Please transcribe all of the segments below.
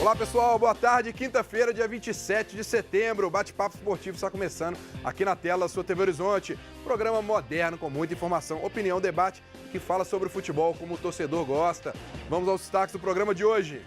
Olá pessoal, boa tarde. Quinta-feira, dia 27 de setembro. O Bate-Papo Esportivo está começando aqui na tela da sua TV Horizonte. Programa moderno com muita informação, opinião, debate que fala sobre o futebol como o torcedor gosta. Vamos aos destaques do programa de hoje.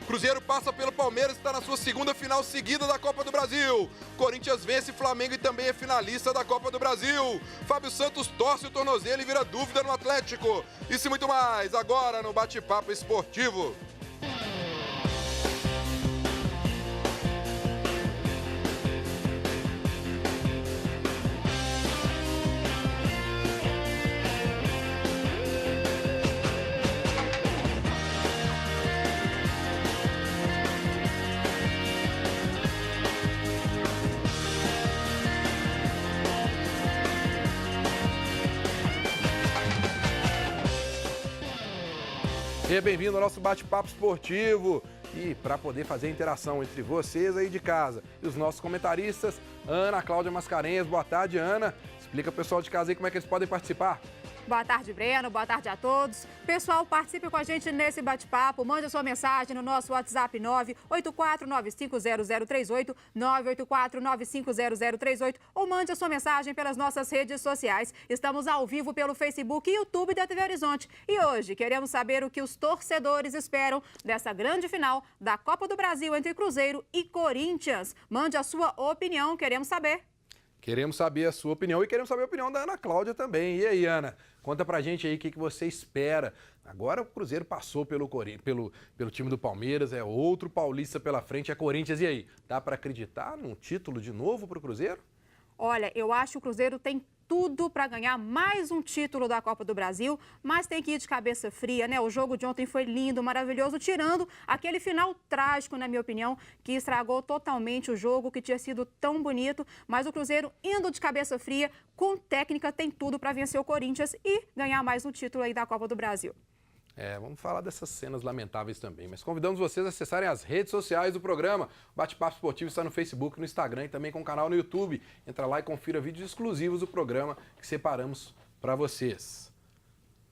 Cruzeiro passa pelo Palmeiras e está na sua segunda final seguida da Copa do Brasil. Corinthians vence Flamengo e também é finalista da Copa do Brasil. Fábio Santos torce o tornozelo e vira dúvida no Atlético. Isso e muito mais agora no Bate-Papo Esportivo. Seja bem-vindo ao nosso Bate-Papo Esportivo. E para poder fazer a interação entre vocês aí de casa e os nossos comentaristas, Ana Cláudia Mascarenhas. Boa tarde, Ana. Explica pro pessoal de casa aí como é que eles podem participar. Boa tarde, Breno. Boa tarde a todos. Pessoal, participe com a gente nesse bate-papo. Mande a sua mensagem no nosso WhatsApp 984950038, 984950038 ou mande a sua mensagem pelas nossas redes sociais. Estamos ao vivo pelo Facebook e YouTube da TV Horizonte. E hoje queremos saber o que os torcedores esperam dessa grande final da Copa do Brasil entre Cruzeiro e Corinthians. Mande a sua opinião, queremos saber. Queremos saber a sua opinião e queremos saber a opinião da Ana Cláudia também. E aí, Ana, conta pra gente aí o que você espera. Agora o Cruzeiro passou pelo time do Palmeiras, é outro paulista pela frente, é Corinthians. E aí, dá pra acreditar num título de novo pro Cruzeiro? Olha, eu acho que o Cruzeiro tem tudo para ganhar mais um título da Copa do Brasil, mas tem que ir de cabeça fria, né? O jogo de ontem foi lindo, maravilhoso, tirando aquele final trágico, na minha opinião, que estragou totalmente o jogo, que tinha sido tão bonito, mas o Cruzeiro indo de cabeça fria, com técnica, tem tudo para vencer o Corinthians e ganhar mais um título aí da Copa do Brasil. Vamos falar dessas cenas lamentáveis também, mas convidamos vocês a acessarem as redes sociais do programa. O Bate-Papo Esportivo está no Facebook, no Instagram e também com o canal no YouTube. Entra lá e confira vídeos exclusivos do programa que separamos para vocês.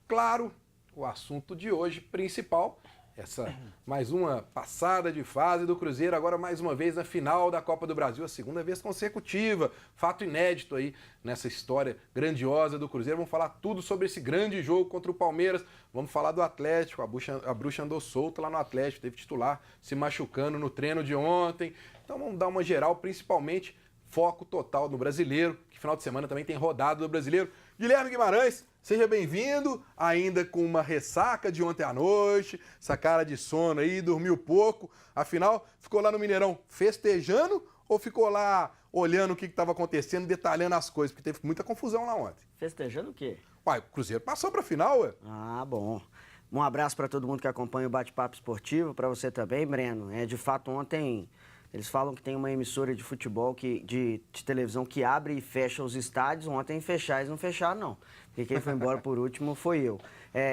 Claro, o assunto de hoje principal, essa mais uma passada de fase do Cruzeiro, agora mais uma vez na final da Copa do Brasil, a segunda vez consecutiva, fato inédito aí nessa história grandiosa do Cruzeiro. Vamos falar tudo sobre esse grande jogo contra o Palmeiras, vamos falar do Atlético, a bruxa andou solta lá no Atlético, teve titular se machucando no treino de ontem, então vamos dar uma geral, principalmente foco total no brasileiro, que final de semana também tem rodada do brasileiro. Guilherme Guimarães, seja bem-vindo, ainda com uma ressaca de ontem à noite, essa cara de sono aí, dormiu pouco, afinal, ficou lá no Mineirão festejando ou ficou lá olhando o que estava acontecendo, detalhando as coisas, porque teve muita confusão lá ontem. Festejando o quê? Uai, o Cruzeiro passou para a final, ué. Ah, bom. Um abraço para todo mundo que acompanha o Bate-Papo Esportivo, para você também, Breno. De fato, ontem eles falam que tem uma emissora de futebol, de televisão, que abre e fecha os estádios. Ontem fechar, eles não fecharam, não. Porque quem foi embora por último foi eu.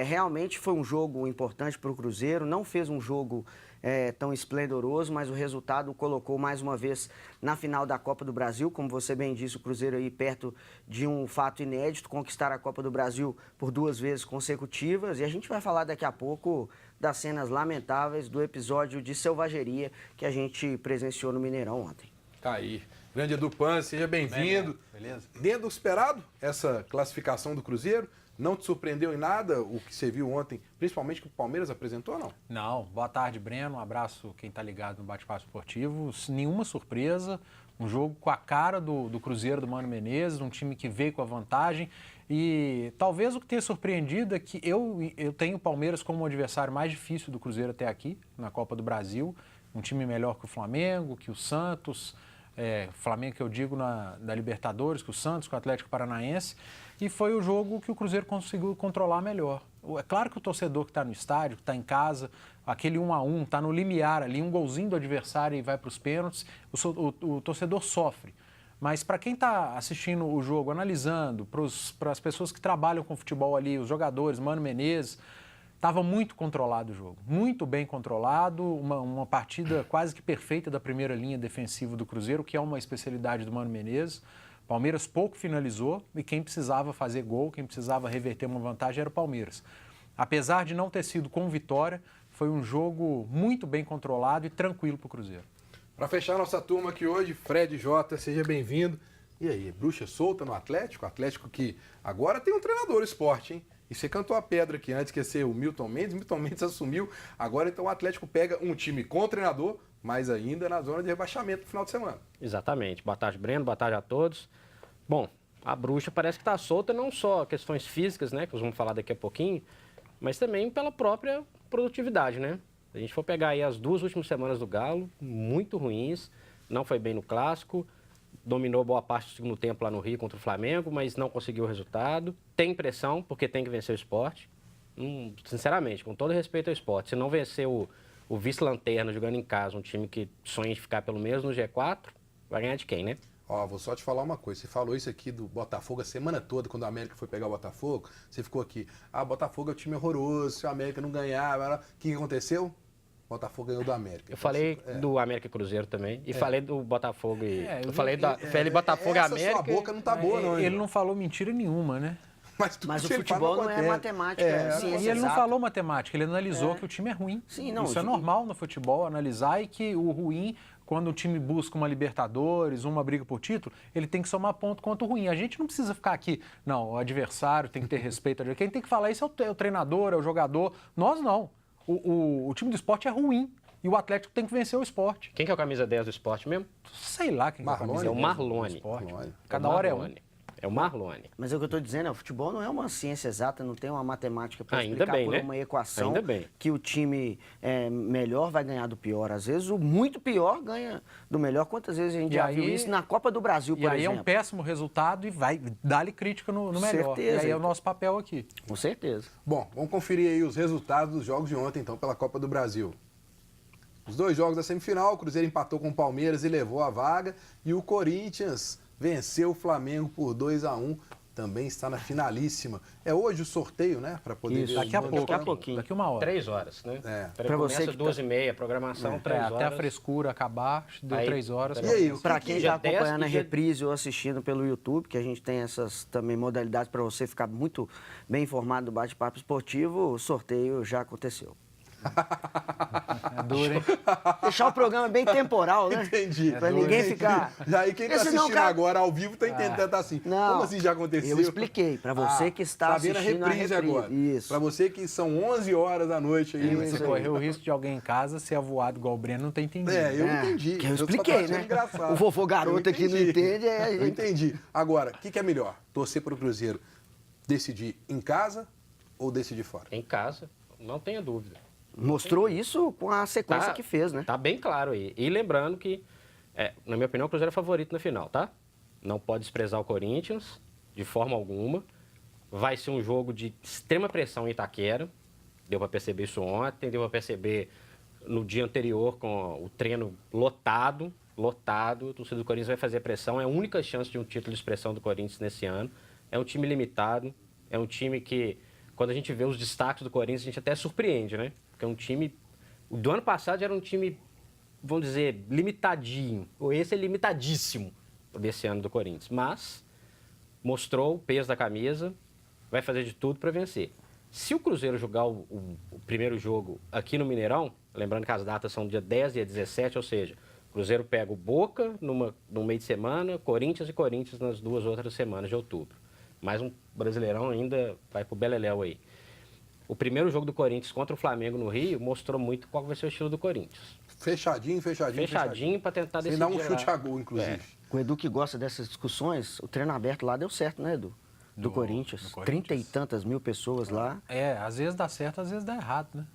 Realmente foi um jogo importante para o Cruzeiro, não fez um jogo tão esplendoroso, mas o resultado colocou mais uma vez na final da Copa do Brasil. Como você bem disse, o Cruzeiro aí perto de um fato inédito, conquistar a Copa do Brasil por 2 vezes consecutivas. E a gente vai falar daqui a pouco das cenas lamentáveis do episódio de selvageria que a gente presenciou no Mineirão ontem. Tá aí. Grande Edu Pan, seja bem-vindo. Beleza? Dentro do esperado, essa classificação do Cruzeiro, não te surpreendeu em nada o que você viu ontem, principalmente que o Palmeiras apresentou ou não? Não. Boa tarde, Breno. Um abraço quem está ligado no Bate-Papo Esportivo. Nenhuma surpresa. Um jogo com a cara do Cruzeiro, do Mano Menezes, um time que veio com a vantagem. E talvez o que tenha surpreendido é que eu tenho o Palmeiras como o adversário mais difícil do Cruzeiro até aqui, na Copa do Brasil. Um time melhor que o Flamengo, que o Santos. Flamengo que eu digo da Libertadores, que o Santos, que o Atlético Paranaense. E foi o jogo que o Cruzeiro conseguiu controlar melhor. É claro que o torcedor que está no estádio, que está em casa, aquele 1-1, está no limiar ali, um golzinho do adversário e vai para os pênaltis, o torcedor sofre. Mas para quem está assistindo o jogo, analisando, para as pessoas que trabalham com futebol ali, os jogadores, Mano Menezes, estava muito controlado o jogo, muito bem controlado, uma partida quase que perfeita da primeira linha defensiva do Cruzeiro, que é uma especialidade do Mano Menezes. Palmeiras pouco finalizou e quem precisava fazer gol, quem precisava reverter uma vantagem era o Palmeiras. Apesar de não ter sido com vitória, foi um jogo muito bem controlado e tranquilo para o Cruzeiro. Para fechar nossa turma aqui hoje, Fred Jota, seja bem-vindo. E aí, bruxa solta no Atlético? Atlético que agora tem um treinador esporte, hein? E você cantou a pedra aqui antes, que ia ser o Milton Mendes assumiu. Agora então o Atlético pega um time com treinador, mas ainda na zona de rebaixamento no final de semana. Exatamente. Boa tarde, Breno. Boa tarde a todos. Bom, a bruxa parece que está solta não só questões físicas, né, que nós vamos falar daqui a pouquinho, mas também pela própria produtividade, né? Se a gente for pegar aí as 2 últimas semanas do Galo, muito ruins, não foi bem no Clássico, dominou boa parte do segundo tempo lá no Rio contra o Flamengo, mas não conseguiu o resultado. Tem pressão, porque tem que vencer o Sport. Sinceramente, com todo respeito ao Sport, se não vencer o vice-lanterna jogando em casa, um time que sonha em ficar pelo menos no G4, vai ganhar de quem, né? Ó, vou só te falar uma coisa. Você falou isso aqui do Botafogo a semana toda, quando o América foi pegar o Botafogo. Você ficou aqui, Botafogo é um time horroroso, se o América não ganhar... O que aconteceu? O Botafogo ganhou do América. Eu falei do América e Cruzeiro também. E falei do Botafogo e... eu falei Botafogo e América. Sua boca não tá boa, não. Ele não falou mentira nenhuma, né? Mas o futebol não é matemática, E ele não falou matemática, ele analisou que o time é ruim. Sim, não, isso é normal no futebol, analisar, e que o ruim, quando o time busca uma Libertadores, uma briga por título, ele tem que somar ponto contra o ruim. A gente não precisa ficar aqui, não, o adversário tem que ter respeito. Quem tem que falar isso é o treinador, é o jogador. Nós não. O time do Sport é ruim. E o Atlético tem que vencer o Sport. Quem que é o camisa 10 do Sport mesmo? Sei lá quem é o camisa 10 É o Marlone. do Sport. Marlone. Cada hora é um. É o Marlone. Mas é o que eu estou dizendo, o futebol não é uma ciência exata, não tem uma matemática para Ainda explicar bem, por né? uma equação Ainda bem. que o time melhor vai ganhar do pior. Às vezes o muito pior ganha do melhor. Quantas vezes a gente já viu isso na Copa do Brasil, por exemplo? E aí exemplo? é um péssimo resultado e vai dar-lhe crítica no melhor. Certeza. E aí é o nosso papel aqui. Com certeza. Bom, vamos conferir aí os resultados dos jogos de ontem, então, pela Copa do Brasil. Os 2 jogos da semifinal, o Cruzeiro empatou com o Palmeiras e levou a vaga. E o Corinthians venceu o Flamengo por 2-1. Também está na finalíssima. É hoje o sorteio, né? Para poder Isso. ver Daqui a os pouco. Daqui a pouquinho. Daqui 1 hora. 3 horas, né? Pra você Começa que tá- 12h30, programação, 3 horas. Até a frescura acabar, deu Aí, 3 horas. E aí, Para quem Dia está acompanhando 10 a e dia- reprise ou assistindo pelo YouTube, que a gente tem essas também modalidades para você ficar muito bem informado do bate-papo esportivo, o sorteio já aconteceu. É duro, hein? Deixar o programa bem temporal, né? Entendi. Pra ninguém ficar... Já aí quem tá Porque senão, assistindo cara- agora ao vivo tá entendendo, tá assim. Não, Como assim já aconteceu? eu expliquei. Para você que está vendo assistindo a reprise agora. Isso. Para você que são 11 horas da noite aí. Você correu o risco de alguém em casa ser avoado igual o Breno, não tem entendido. Eu entendi. Que eu só tô expliquei, achando né? engraçado. O vovô garoto Eu aqui não entendi. entende. Eu entendi. Agora, o que é melhor? Torcer para o Cruzeiro decidir em casa ou decidir fora? Em casa, não tenha dúvida. Mostrou isso com a sequência que fez, né? Tá bem claro aí. E lembrando que, na minha opinião, o Cruzeiro é favorito na final, tá? Não pode desprezar o Corinthians, de forma alguma. Vai ser um jogo de extrema pressão em Itaquera. Deu para perceber isso ontem, deu para perceber no dia anterior com o treino lotado. O torcedor do Corinthians vai fazer pressão. É a única chance de um título de expressão do Corinthians nesse ano. É um time limitado, é um time que, quando a gente vê os destaques do Corinthians, a gente até surpreende, né? Porque é um time... O do ano passado era um time, vamos dizer, limitadinho. Esse é limitadíssimo desse ano do Corinthians. Mas mostrou o peso da camisa, vai fazer de tudo para vencer. Se o Cruzeiro jogar o primeiro jogo aqui no Mineirão, lembrando que as datas são dia 10 e dia 17, ou seja, o Cruzeiro pega o Boca no meio de semana, Corinthians nas 2 outras semanas de outubro. Mais um Brasileirão ainda vai pro Beleléu aí. O primeiro jogo do Corinthians contra o Flamengo no Rio mostrou muito qual vai ser o estilo do Corinthians. Fechadinho Para tentar Sem decidir dar um lá. chute a gol, inclusive. O Edu que gosta dessas discussões, o treino aberto lá deu certo, né, Edu? Do Corinthians. do Corinthians. 30 e tantas mil pessoas lá. Às vezes dá certo, às vezes dá errado, né?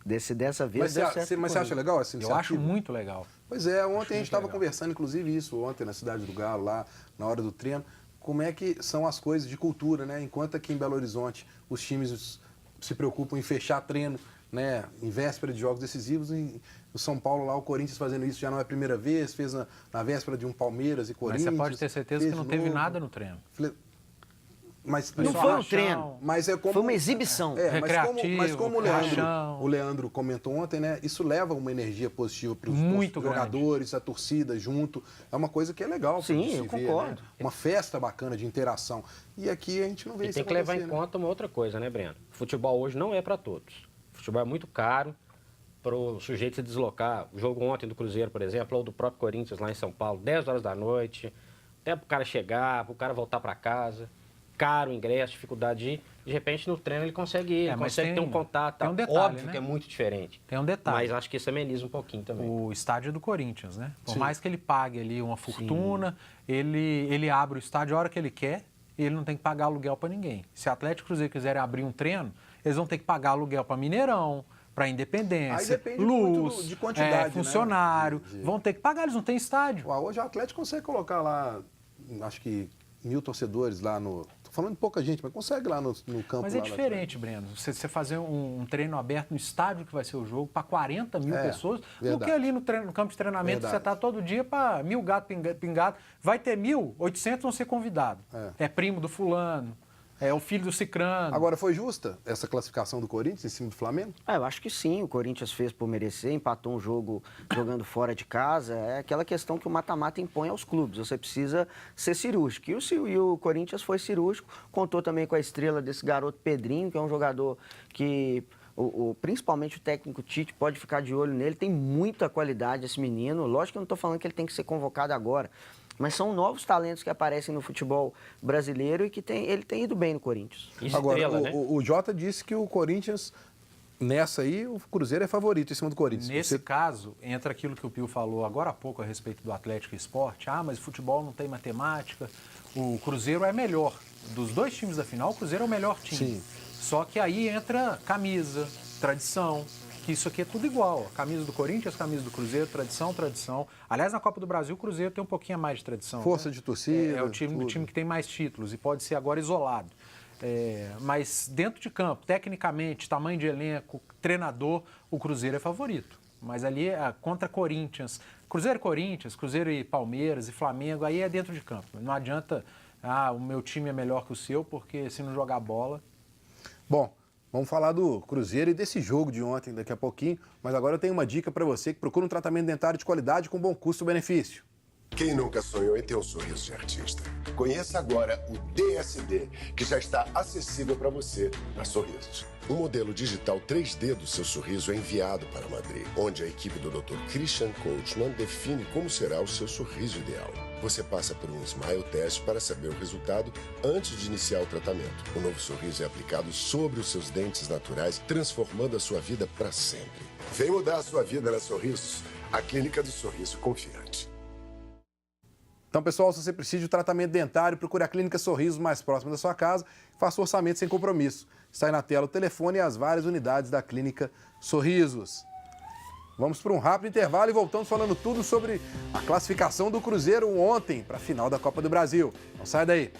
Dessa vez Mas deu você certo. mas você acha legal essa Eu iniciativa? acho muito legal. Pois é, ontem a gente estava legal. conversando, inclusive, isso ontem na Cidade do Galo, lá na hora do treino, como é que são as coisas de cultura, né? Enquanto aqui em Belo Horizonte os times se preocupam em fechar treino, né? Em véspera de jogos decisivos, em o São Paulo lá, o Corinthians fazendo isso já não é a primeira vez, fez na véspera de um Palmeiras e Mas Corinthians. você pode ter certeza fez que não de teve novo. nada no treino. Mas Não Só foi um rachão. treino. Mas é como... Foi uma exibição. Mas como Recreativo, o Leandro comentou ontem, né? Isso leva uma energia positiva para os Muito jogadores, a torcida junto. É uma coisa que é legal pra Sim, gente eu ver, concordo. né? Uma festa bacana de interação. E aqui a gente não vê E isso tem que levar em acontecer, né? conta uma outra coisa, né, Breno? Futebol hoje não é para todos. Futebol é muito caro, para o sujeito se deslocar. O jogo ontem do Cruzeiro, por exemplo, ou do próprio Corinthians lá em São Paulo, 10 horas da noite, até para o cara chegar, para o cara voltar para casa, caro o ingresso, dificuldade de repente no treino ele consegue ir, consegue ter um contato. Tem um detalhe, óbvio, né? que é muito diferente. Tem um detalhe. Mas acho que isso ameniza um pouquinho também. O estádio do Corinthians, né? Por mais que ele pague ali uma fortuna, ele abre o estádio a hora que ele quer e ele não tem que pagar aluguel para ninguém. Se Atlético e Cruzeiro quiserem abrir um treino, eles vão ter que pagar aluguel para Mineirão, para Independência, luz, de quantidade, funcionário. Né? Vão ter que pagar, eles não têm estádio. Hoje o Atlético consegue colocar lá, acho que 1.000 torcedores lá no... Tô falando de pouca gente, mas consegue lá no campo. Mas é diferente, Breno. Você fazer um treino aberto no estádio que vai ser o jogo para 40 mil pessoas, do que ali no campo de treinamento você está todo dia para 1.000 gatos pingados. Vai ter 1.800 vão ser convidados. É primo do fulano. É o filho do cicrano. Agora, foi justa essa classificação do Corinthians em cima do Flamengo? Eu acho que sim, o Corinthians fez por merecer, empatou um jogo jogando fora de casa. É aquela questão que o mata-mata impõe aos clubes, você precisa ser cirúrgico. E o Corinthians foi cirúrgico, contou também com a estrela desse garoto Pedrinho, que é um jogador que... principalmente o técnico Tite pode ficar de olho nele, tem muita qualidade esse menino. Lógico que eu não estou falando que ele tem que ser convocado agora, mas são novos talentos que aparecem no futebol brasileiro e que ele tem ido bem no Corinthians. Agora, o Jota disse que o Corinthians, nessa aí, o Cruzeiro é favorito em cima do Corinthians. Nesse caso, entra aquilo que o Pio falou agora há pouco a respeito do Atlético Esporte. Mas o futebol não tem matemática, o Cruzeiro é melhor. Dos dois times da final, o Cruzeiro é o melhor time. Sim. Só que aí entra camisa, tradição, que isso aqui é tudo igual. A camisa do Corinthians, camisa do Cruzeiro, tradição. Aliás, na Copa do Brasil, o Cruzeiro tem um pouquinho mais de tradição. Força de torcida. É o time que tem mais títulos e pode ser agora isolado. Mas dentro de campo, tecnicamente, tamanho de elenco, treinador, o Cruzeiro é favorito. Mas ali é contra Corinthians. Cruzeiro e Corinthians, Cruzeiro e Palmeiras e Flamengo, aí é dentro de campo. Não adianta, o meu time é melhor que o seu, porque se não jogar bola... Bom, vamos falar do Cruzeiro e desse jogo de ontem daqui a pouquinho, mas agora eu tenho uma dica para você que procura um tratamento dentário de qualidade com bom custo-benefício. Quem nunca sonhou em ter um sorriso de artista? Conheça agora o DSD, que já está acessível para você na Sorrisos. Um modelo digital 3D do seu sorriso é enviado para Madrid, onde a equipe do Dr. Christian Coachman define como será o seu sorriso ideal. Você passa por um Smile Test para saber o resultado antes de iniciar o tratamento. O novo sorriso é aplicado sobre os seus dentes naturais, transformando a sua vida para sempre. Vem mudar a sua vida na Sorrisos, a clínica do sorriso confiante. Então, pessoal, se você precisa de um tratamento dentário, procure a Clínica Sorriso mais próxima da sua casa e faça o orçamento sem compromisso. Está aí na tela o telefone e as várias unidades da Clínica Sorrisos. Vamos para um rápido intervalo e voltamos falando tudo sobre a classificação do Cruzeiro ontem para a final da Copa do Brasil. Não sai daí.